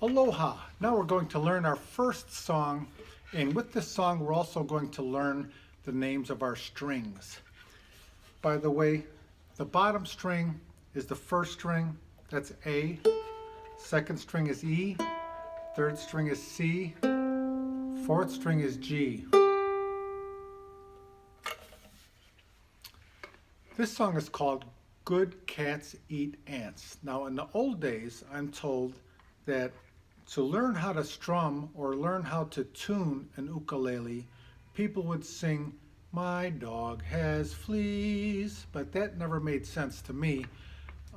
Aloha! Now we're going to learn our first song, and with this song we're also going to learn the names of our strings. By the way, the bottom string is the first string, that's A. Second string is E. Third string is C. Fourth string is G. This song is called Good Cats Eat Ants. Now in the old days, I'm told that to learn how to strum or learn how to tune an ukulele, people would sing, "My dog has fleas," but that never made sense to me.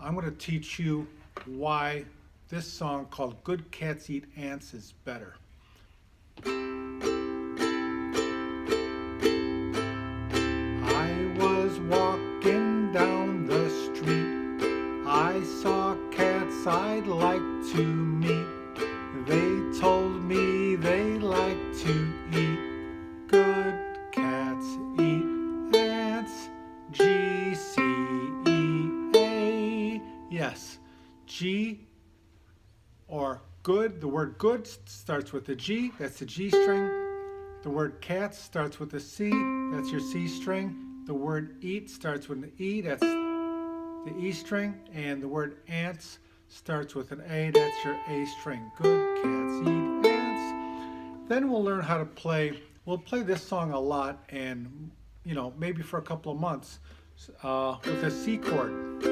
I'm going to teach you why this song called Good Cats Eat Ants is better. I was walking down the street. I saw cats I'd like to meet. They told me they like to eat. Good cats eat ants. G-C-E-A. Yes, G or good. The word good starts with a G. That's the G string. The word cats starts with a C. That's your C string. The word eat starts with an E. That's the E string. And the word ants starts with an A, that's your A string. Good cats eat ants. Then we'll learn how to play. We'll play this song a lot, and maybe for a couple of months with a C chord.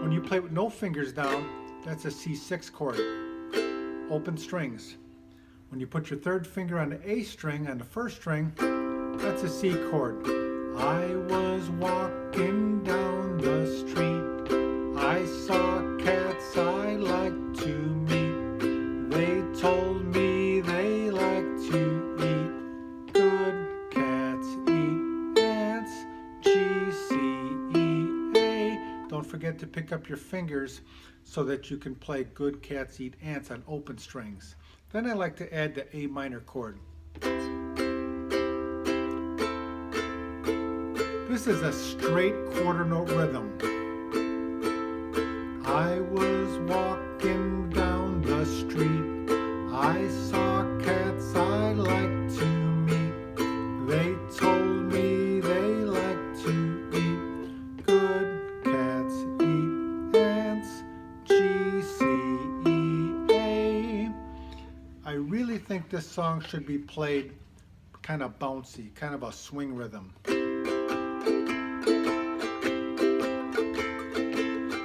When you play with no fingers down, that's a C6 chord. Open strings. When you put your third finger on the A string, on the first string, that's a C chord. I was walking down the street. I saw cats I like to meet. They told me they like to eat. Good cats eat ants. G-C-E-A. Don't forget to pick up your fingers so that you can play Good Cats Eat Ants on open strings. Then I like to add the A minor chord. This is a straight quarter note rhythm. I was walking down the street. I saw cats I like to meet. They told me they like to eat. Good cats eat ants. G-C-E-A. I really think this song should be played kind of bouncy, kind of a swing rhythm.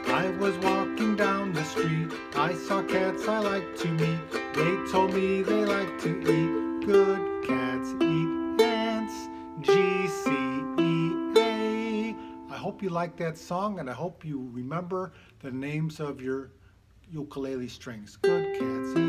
I was walking down the street. I saw cats I like to meet. They told me they like to eat. Good cats eat ants. G-C-E-A. I hope you like that song, and I hope you remember the names of your ukulele strings. Good cats eat